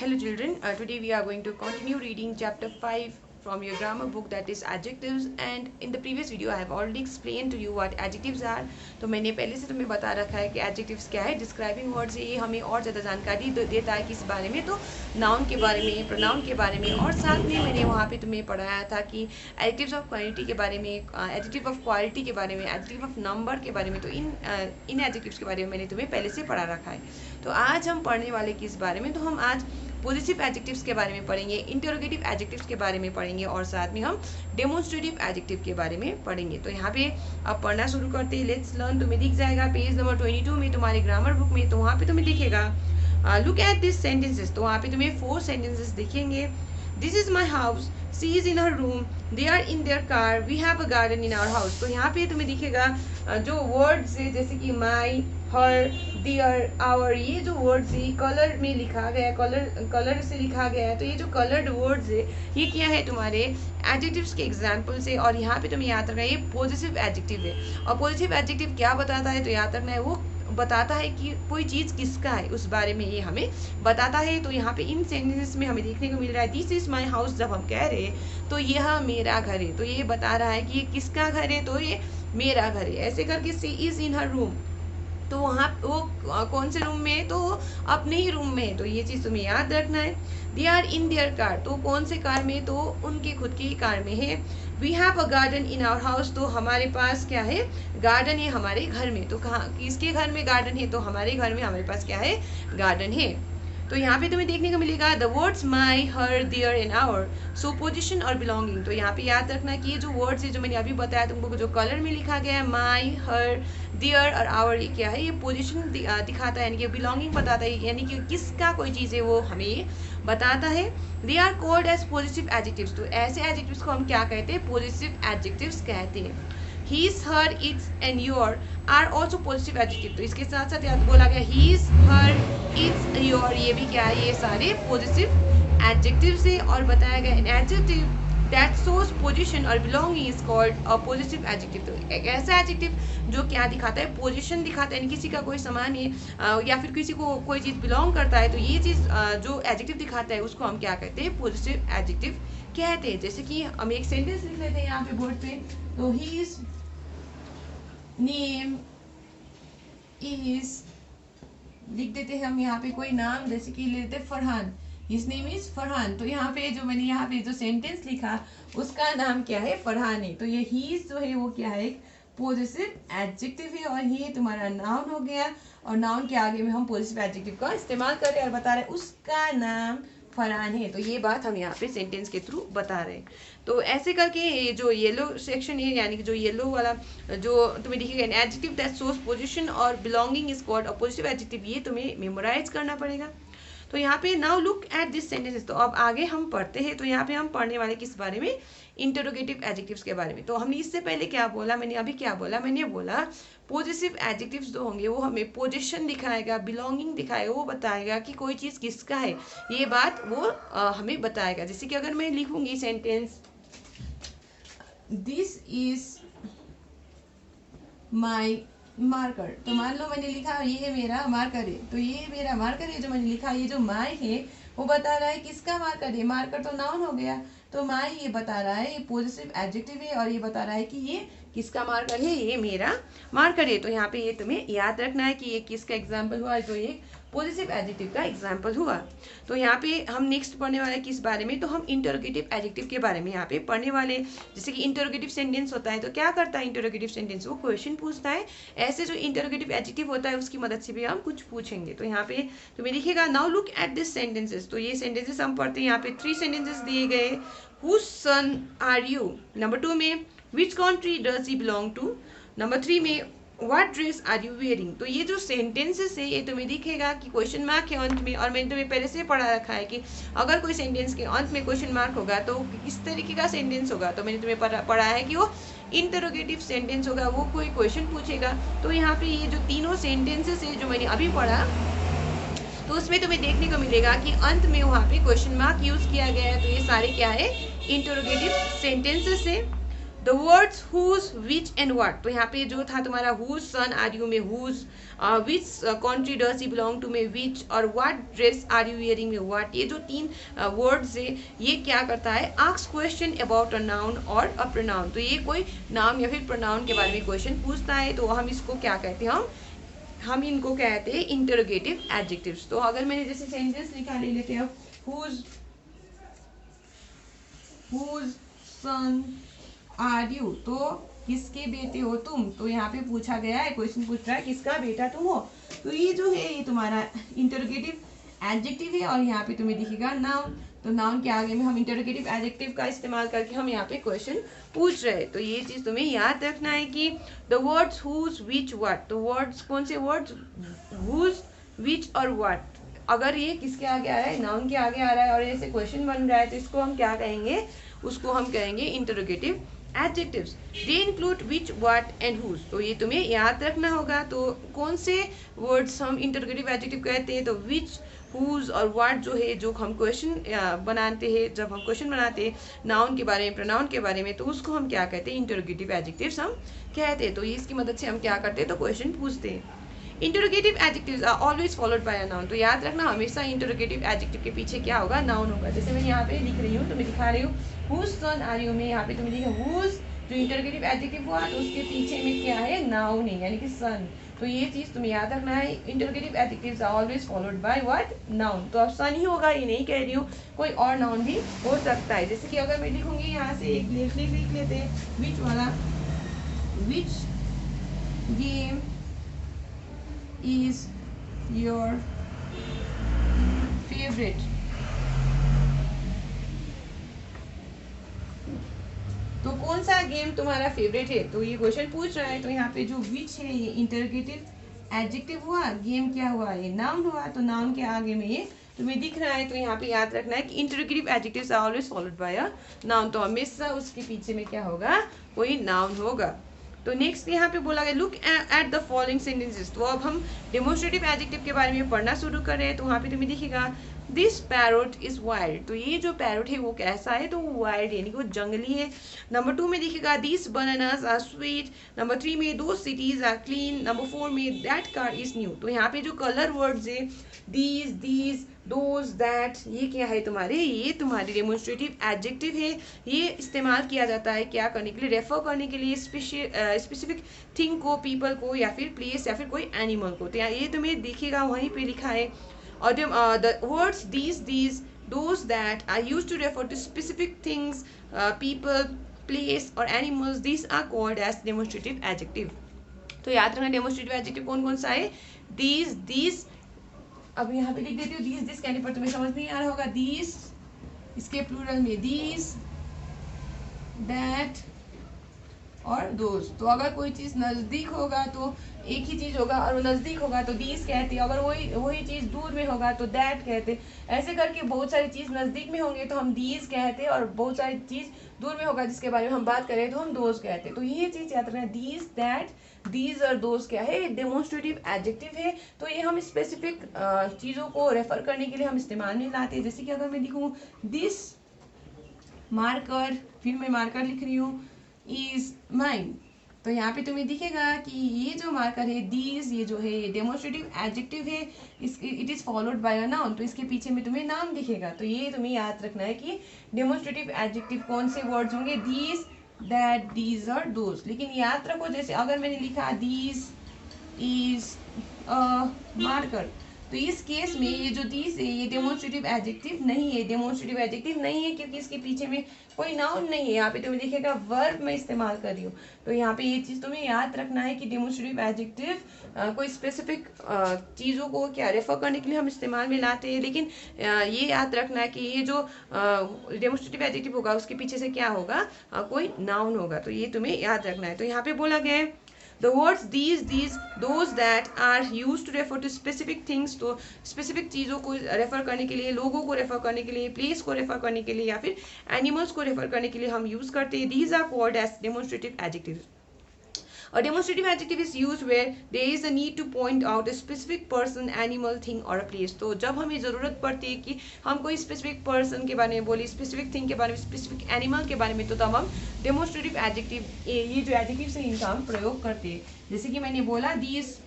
Hello children, today we are going to continue reading chapter 5 from your grammar book, that is adjectives. And in the previous video I have already explained to you what adjectives are. तो मैंने पहले से तुम्हें बता रखा है कि adjectives क्या है. डिस्क्राइबिंग वर्ड्स ये हमें और ज़्यादा जानकारी देता है किस बारे में, तो नाउन के बारे में, प्रोनाउन के बारे में, और साथ में मैंने वहाँ पे तुम्हें पढ़ाया था कि एडजेक्टिव्स ऑफ क्वालिटी के बारे में, एडजेक्टिव ऑफ क्वालिटी के बारे में, एडजेक्टिव ऑफ नंबर के बारे में. तो इन एडजेक्टिव्स के बारे में मैंने तुम्हें पहले से पढ़ा रखा है. तो आज हम पढ़ने वाले किस बारे में, तो हम आज पॉजिटिव एडजेक्टिव्स के बारे में पढ़ेंगे, इंटरोगेटिव एडजेक्टिव्स के बारे में पढ़ेंगे, और साथ में हम डेमोन्स्ट्रेटिव एडजेक्टिव के बारे में पढ़ेंगे. तो यहाँ पे अब पढ़ना शुरू करते हैं. Let's learn. तुम्हें दिख जाएगा पेज नंबर 22 में तुम्हारे ग्रामर बुक में. तो वहाँ पे तुम्हें दिखेगा लुक एट दिस सेंटेंसेस. तो वहाँ पे तुम्हें 4 सेंटेंसेस दिखेंगे. This is my house, she is in her room, they are in their car, we have a garden in our house. तो यहाँ पे तुम्हें दिखेगा जो वर्ड्स है जैसे कि माई, हर, डियर, आवर, ये जो वर्ड्स है कलर में लिखा गया है, कलर से लिखा गया है. तो ये जो कलर्ड वर्ड्स है ये क्या है, तुम्हारे एडजेक्टिव्स के एग्जाम्पल्स है. और यहाँ पे तुम्हें याद रखना है ये पॉजिटिव एडजेक्टिव है. और पॉजिटिव एडजेक्टिव क्या बताता है, तो याद रखना है वो बताता है कि कोई चीज़ किसका है, उस बारे में ये हमें बताता है. तो यहाँ पे इन सेंटेंसेस में हमें देखने को मिल रहा है दिस इज माई हाउस. जब हम कह रहे हैं तो यह मेरा घर है, तो ये बता रहा है कि ये किसका घर है, तो ये मेरा घर है. ऐसे करके सी इज इन हर रूम, तो वहाँ वो कौन से रूम में है, तो अपने ही रूम में है. तो ये चीज़ तुम्हें याद रखना है. They are in their car, तो कौन से कार में, तो उनके खुद की कार में है. We have a garden in our house, तो हमारे पास क्या है, गार्डन है हमारे घर में. तो कहाँ, किसके घर में गार्डन है, तो हमारे घर में हमारे पास क्या है, गार्डन है. तो यहाँ पे तुम्हें देखने को मिलेगा the words my, her, their and our, so position और बिलोंगिंग. तो यहाँ पे याद रखना कि ये जो वर्ड्स है जो मैंने अभी बताया तुमको, जो कलर में लिखा गया है माई, हर, देयर और आवर, ये क्या है, ये पोजिशन दिखाता है, यानी कि बिलोंगिंग बताता है, यानी कि किसका कोई चीज़ है वो हमें बताता है. They are called as positive adjectives. तो ऐसे एडजेक्टिव्स को हम क्या कहते हैं, पॉजिटिव एडजेक्टिव्स कहते हैं. His, her, its and your are also positive adjective. तो इसके साथ साथ याद बोला गया his, her, its, your, ये भी क्या है, ये सारे positive adjectives है. और बताया गया an adjective that shows position और belonging is called a positive adjective. तो एक ऐसा adjective जो क्या दिखाता है, पोजिशन दिखाता है, यानी किसी का कोई सामान है या फिर किसी को कोई चीज़ बिलोंग करता है, तो ये चीज़ जो एडजेक्टिव दिखाता है उसको हम क्या कहते हैं, पॉजिटिव एडजेक्टिव कहते हैं. जैसे कि हम एक सेंटेंस लिख लेते हैं यहाँ पे बोर्ड पे. तो his नेम इज, लिख देते हैं हम यहाँ पे कोई नाम, जैसे कि लेते हैं Farhan, his name is Farhan. तो यहाँ पे जो मैंने यहाँ पे जो सेंटेंस लिखा उसका नाम क्या है, फरहान है. तो ये हीज जो है वो क्या है, एक पॉजिटिव एडजेक्टिव है. और ये तुम्हारा नाउन हो गया, और नाउन के आगे में हम पॉजिटिव एडजेक्टिव का इस्तेमाल कर रहे हैं और बता रहे हैं उसका नाम फरहान है. तो ये बात हम यहाँ पे सेंटेंस के थ्रू बता रहे हैं. तो ऐसे करके ये जो येलो सेक्शन है, यानी कि जो येलो वाला जो तुम्हें दिखेगा an adjective that shows possession और belonging is called a possessive adjective, ये तुम्हें मेमोराइज करना पड़ेगा. तो यहाँ पे now look at this sentences. तो अब आगे हम पढ़ते हैं. तो यहाँ पे हम पढ़ने वाले किस बारे में, इंटरोगेटिव एडजेक्टिव्स के बारे में. तो हमने इससे पहले क्या बोला, मैंने अभी क्या बोला, मैंने बोला पॉजिटिव एडजेक्टिव्स जो होंगे वो हमें पोजीशन दिखाएगा, बिलोंगिंग दिखाएगा, वो बताएगा कि कोई चीज़ किसका है, ये बात वो हमें बताएगा. जैसे कि अगर मैं लिखूंगी sentence this is my marker, तो मान लो मैंने लिखा ये मेरा मार्कर है, तो ये मेरा मार्कर है जो मैंने लिखा, ये जो माई है वो बता रहा है किसका मार्कर है. मार्कर तो नाउन हो गया, तो माई ये बता रहा है, ये पॉजिटिव एडजेक्टिव है, और ये बता रहा है कि ये किसका मार्कर है, ये मेरा मार्कर है. तो यहाँ पे ये तुम्हें याद रखना है कि ये किसका एग्जाम्पल हुआ, जो ये पॉजिटिव एडजेक्टिव का एग्जाम्पल हुआ. तो यहाँ पे हम नेक्स्ट पढ़ने वाले किस बारे में, तो हम इंटरोगेटिव एडजेक्टिव के बारे में यहाँ पे पढ़ने वाले. जैसे कि इंटरोगेटिव सेंटेंस होता है, तो क्या करता है इंटरोगेटिव सेंटेंस, वो क्वेश्चन पूछता है. ऐसे जो इंटरोगेटिव एडजेक्टिव होता है उसकी मदद से भी हम कुछ पूछेंगे. तो यहाँ पे तुम्हें दिखेगा now look at this sentences. तो ये सेंटेंसेस हम पढ़ते हैं. यहाँ पे 3 सेंटेंसेस दिए गए. Whose son are you. Number 2 में which country does he belong to. Number 3 में what dress are you wearing. तो ये जो सेंटेंसेस है ये तुम्हें दिखेगा कि क्वेश्चन मार्क के अंत में, और मैंने तुम्हें पहले से पढ़ा रखा है कि अगर कोई सेंटेंस के अंत में क्वेश्चन मार्क होगा तो किस तरीके का सेंटेंस होगा. तो मैंने तुम्हें पढ़ा है कि वो इंटरोगेटिव सेंटेंस होगा, वो कोई क्वेश्चन पूछेगा. तो यहाँ पे ये जो तीनों सेंटेंसेस है जो मैंने अभी पढ़ा, तो उसमें तुम्हें देखने को मिलेगा कि अंत में वहाँ पे क्वेश्चन मार्क यूज किया गया है. तो ये सारे क्या है, इंटरोगेटिव सेंटेंसेस है. The words whose, which and what, तो यहाँ पे जो था तुम्हारा हुज सन आर यू में whose, which country does he belong to में विच, और what dress are you wearing में व्हाट, ये जो तीन वर्ड्स है ये क्या करता है, ask question about a noun और अ प्रोनाउन। तो ये कोई नाम या फिर प्रोनाउन के बारे में क्वेश्चन पूछता है, तो हम इसको क्या कहते हैं, हम इनको कहते हैं इंटरोगेटिव एडजेक्टिव्स। तो अगर मैंने जैसे सेंटेंस लिखा, ले लेते हैं हुज सन आर यू, तो किसके बेटे हो तुम, तो यहाँ पे पूछा गया है, क्वेश्चन पूछ रहा है किसका बेटा तुम हो। तो ये जो है ये तुम्हारा इंटरोगेटिव एडजेक्टिव है, और यहाँ पे तुम्हें दिखेगा नाउन। तो नाउन के आगे में हम इंटरोगेटिव एडजेक्टिव का इस्तेमाल करके हम यहाँ पे क्वेश्चन पूछ रहे हैं। तो ये चीज तुम्हें याद रखना है कि the words whose, which, what, तो वर्ड्स कौन से वर्ड्स, हुज, विच और व्हाट, अगर ये किसके आगे आ रहा है, नाउन के आगे आ रहा है और ऐसे क्वेश्चन बन रहा है, तो इसको हम क्या कहेंगे, उसको हम कहेंगे interrogative adjectives. They include which, what and whose, तो ये तुम्हें याद रखना होगा। तो कौन से वर्ड्स हम इंटरोगेटिव एडजेक्टिव कहते हैं, तो विच, हुज और व्हाट जो है, जो हम क्वेश्चन बनाते हैं, जब हम क्वेश्चन बनाते हैं नाउन के बारे में, प्रोनाउन के बारे में, तो उसको हम क्या कहते हैं, इंटरोगेटिव एडजेक्टिव्स हम कहते हैं। तो ये इसकी मदद से हम क्या करते हैं, तो क्वेश्चन पूछते हैं। Interrogative adjectives are always followed by a noun, तो याद रखना हमेशा इंटरोगेटिव एडजेक्टिव के पीछे क्या होगा, नाउन होगा। जैसे मैं यहाँ पे लिख रही हूँ, तुम्हें दिखा रही हूँ, हुज सन आर यू में, यहाँ पे तुम्हें लिखा हुज, जो इंटरोगेटिव एडजेक्टिव हुआ, तो उसके पीछे में क्या है, नाउन है, यानी कि सन। तो ये चीज तुम्हें याद रखना है, interrogative adjectives are always followed by what, noun. तो अब सन ही होगा, ये नहीं कह रही हूँ, कोई और नाउन भी हो सकता है। जैसे कि अगर मैं लिखूंगी यहाँ से एक लिख लेते हैं विच वाला, which game is your favorite, तो कौन सा गेम तुम्हारा फेवरेट है, तो ये क्वेश्चन पूछ रहा है। तो यहाँ पे जो विच है ये इंटरोगेटिव एडजेक्टिव हुआ, गेम क्या हुआ, ये नाउन हुआ। तो नाउन के आगे में ये तुम्हें दिख रहा है, तो यहाँ पे याद रखना है कि interrogative adjectives are always followed by a noun, तो हमेशा उसके पीछे में क्या होगा, कोई नाउन होगा। तो नेक्स्ट यहाँ पे बोला गया look at the following sentences, तो अब हम डेमोन्स्ट्रेटिव एडजेक्टिव के बारे में पढ़ना शुरू कर रहे हैं। तो वहाँ पे तुम्हें दिखेगा दिस पैरोट इज वाइल्ड, तो ये जो पैरोट है वो कैसा है, तो वो वाइल्ड यानी कि वो जंगली है। नंबर 2 में दिखेगा this bananas are sweet, number 3 में दो सिटीज आर क्लीन, नंबर 4 में दैट कार इज न्यू। तो यहाँ पे जो कलर वर्ड्स है दीज, दोज, दैट, ये क्या है तुम्हारे, ये तुम्हारे डेमोन्स्ट्रेटिव एडजेक्टिव है। ये इस्तेमाल किया जाता है क्या करने के लिए, रेफर करने के लिए स्पेसिफिक थिंग को, पीपल को, या फिर प्लेस, या फिर कोई एनिमल को। तो ये तुम्हें दिखेगा, वहीं पे लिखा है। और the words these, those, that are used to refer to specific things, people, place और animals, these are called as demonstrative adjective. तो याद रखना डेमोन्स्ट्रेटिव एडजेक्टिव कौन कौन सा है, दीज, अब यहाँ पे लिख देती हूँ दीज कहने पर तुम्हें समझ नहीं आ रहा होगा, दीज, इसके प्लूरल में दीज, दैट और दोज। तो अगर कोई चीज नजदीक होगा तो एक ही चीज होगा, और वो नजदीक होगा तो दीज कहते हैं, अगर वही चीज दूर में होगा तो दैट कहते। ऐसे करके बहुत सारी चीज नजदीक में होंगे तो हम दीज कहते, और बहुत सारी चीज दूर में होगा जिसके बारे में हम बात करें तो हम दोज कहते। तो ये चीज याद रखना, दीज, दैट, दीज और दोज क्या है, डेमोन्स्ट्रेटिव एडजेक्टिव है। तो ये हम स्पेसिफिक चीजों को रेफर करने के लिए हम इस्तेमाल में लाते हैं। जैसे कि अगर मैं लिखूं दिस मार्कर, फिर मैं मार्कर लिख रही हूँ इज माइन, तो यहाँ पे तुम्हें दिखेगा कि ये जो मार्कर है दीज, ये जो है ये डेमोन्स्ट्रेटिव एडजेक्टिव है, it is followed by a noun, तो इसके पीछे में तुम्हें नाउन दिखेगा। तो ये तुम्हें याद रखना है कि डेमोन्स्ट्रेटिव एडजेक्टिव कौन से वर्ड्स होंगे, दीज, दैट, दीज और दोज। लेकिन याद रखो, जैसे अगर मैंने लिखा दीज इज अ मार्कर, तो इस केस में ये जो दीज है ये डेमोन्स्ट्रेटिव एडजेक्टिव नहीं है, डेमोन्स्ट्रेटिव एडजेक्टिव नहीं है क्योंकि इसके पीछे में कोई नाउन नहीं है। यहाँ पे तुम्हें दिखेगा वर्ब में इस्तेमाल कर रही हूँ। तो यहाँ पे ये चीज तुम्हें याद रखना है कि डेमोन्स्ट्रेटिव एडजेक्टिव कोई स्पेसिफिक चीजों को क्या रेफर करने के लिए हम इस्तेमाल में लाते हैं, लेकिन ये याद रखना है कि ये जो डेमोन्स्ट्रेटिव एडजेक्टिव होगा उसके पीछे से क्या होगा, कोई नाउन होगा। तो ये तुम्हें याद रखना है। तो यहाँ पे बोला गया है the words these, those, that are used to refer to specific things, तो स्पेसिफिक चीज़ों को रेफर करने के लिए, लोगों को रेफर करने के लिए, प्लेस को रेफर करने के लिए, या फिर एनिमल्स को रेफर करने के लिए हम यूज करते हैं। these are called as demonstrative adjectives। A demonstrative adjective is used where there is a need to point out a specific person, animal, thing or a place. तो जब हमें ज़रूरत पड़ती है कि हम कोई स्पेसिफिक पर्सन के बारे में बोले, स्पेसिफिक थिंग के बारे में, स्पेसिफिक एनिमल के बारे में, तो तब हम डेमोन्स्ट्रेटिव एडजेक्टिव, ये जो एडजेक्टिव्स हैं इनका हम प्रयोग करते हैं. जैसे कि मैंने बोला दिस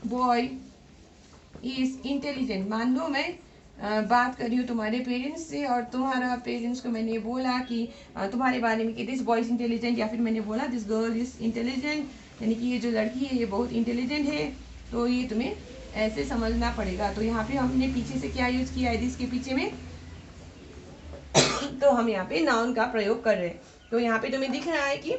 बॉय इज इंटेलिजेंट. मान लो मैं बात कर रही हूँ तुम्हारे पेरेंट्स से और तुम्हारा पेरेंट्स को मैंने बोला कि तुम्हारे बारे में कि दिस बॉय इज इंटेलिजेंट, या फिर मैंने बोला दिस गर्ल इज इंटेलिजेंट, यानी कि ये जो लड़की है ये बहुत इंटेलिजेंट है. तो ये तुम्हें ऐसे समझना पड़ेगा. तो यहाँ पे हमने पीछे से क्या यूज किया है दिस के पीछे में, तो हम यहाँ पे नाउन का प्रयोग कर रहे हैं. तो यहाँ पे तुम्हें दिख रहा है कि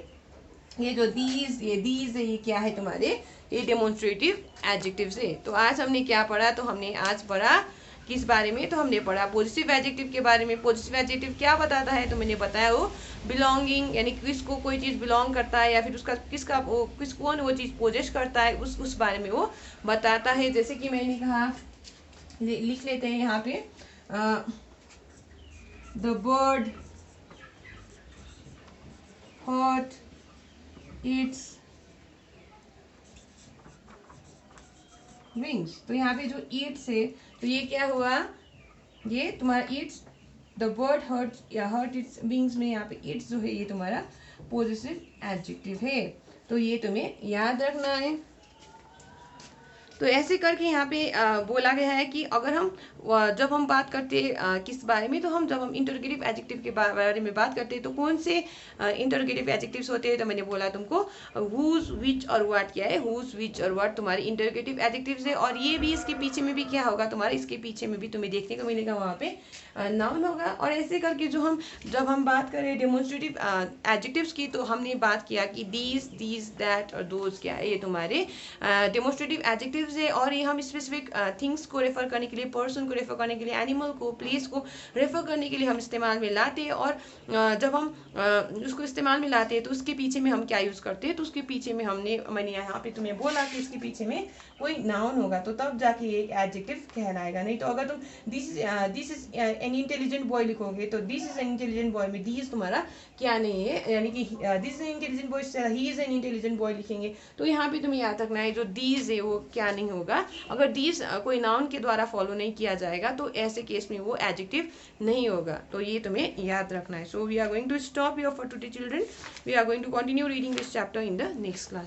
ये जो दीज है ये क्या है तुम्हारे, ये डेमोन्स्ट्रेटिव एडजेक्टिव्स है. तो आज हमने क्या पढ़ा, तो हमने आज पढ़ा किस बारे में, तो हमने पढ़ा पॉजिटिव एडजेक्टिव के बारे में. पॉजिटिव एडजेक्टिव क्या बताता है, तो मैंने बताया वो बिलोंगिंग, यानी किसको कोई चीज़ बिलोंग करता है या फिर उसका कौन वो चीज़ पोजेस करता है, उस बारे में वो बताता है. जैसे कि मैंने कहा, लिख लेते हैं यहाँ पे, the bird hurt its wings. तो यहाँ पे जो ईट्स है, तो ये क्या हुआ, ये तुम्हारा its, the bird hurt its wings में यहाँ पे ईट्स जो है ये तुम्हारा पॉजिटिव एडजेक्टिव है. तो ये तुम्हें याद रखना है. तो ऐसे करके यहाँ पे बोला गया है कि अगर हम जब हम बात करते किस बारे में, तो जब हम इंटरोगेटिव एडजेक्टिव के बारे में बात करते हैं, तो कौन से इंटरोगेटिव एडजेक्टिव्स होते हैं, तो मैंने बोला तुमको हुज, विच और व्हाट. क्या है, हुज, विच और व्हाट तुम्हारे इंटरोगेटिव एडजेक्टिव्स है. और ये भी इसके पीछे में भी क्या होगा तुम्हारे, इसके पीछे में भी तुम्हें देखने को मिलेगा वहाँ पे नाउन होगा. और ऐसे करके जब हम बात करें डेमोन्स्ट्रेटिव एडजेक्टिव्स की, तो हमने बात किया कि दीज दैट और दोज क्या है, ये तुम्हारे डेमोन्स्ट्रेटिव एडजेक्टिव्स है. और ये हम स्पेसिफिक थिंग्स को रेफर करने के लिए, पर्सन को रेफर करने के लिए, एनिमल को, प्लेस को रेफर करने के लिए हम इस्तेमाल में लाते हैं. और जब हम उसको इस्तेमाल में लाते हैं तो उसके पीछे में हम क्या यूज़ करते हैं, तो उसके पीछे में मैंने यहाँ पे तुम्हें बोला कि इसके पीछे में कोई नाउन होगा, तो तब जाके ये एक एडजेक्टिव कहलाएगा. नहीं तो अगर तुम this is an intelligent boy लिखोगे, तो this is an intelligent boy में दिस तुम्हारा क्या नहीं है, यानी कि this is an intelligent boy से he is an intelligent boy लिखेंगे. तो यहाँ पे तुम्हें याद रखना है जो दीज है वो क्या नहीं होगा. अगर दीज कोई नाउन के द्वारा फॉलो नहीं किया जाएगा तो ऐसे केस में वो एडजेक्टिव नहीं होगा. तो ये तुम्हें याद रखना है. So we are going to stop here for today children. We are going to continue reading this chapter in the next class.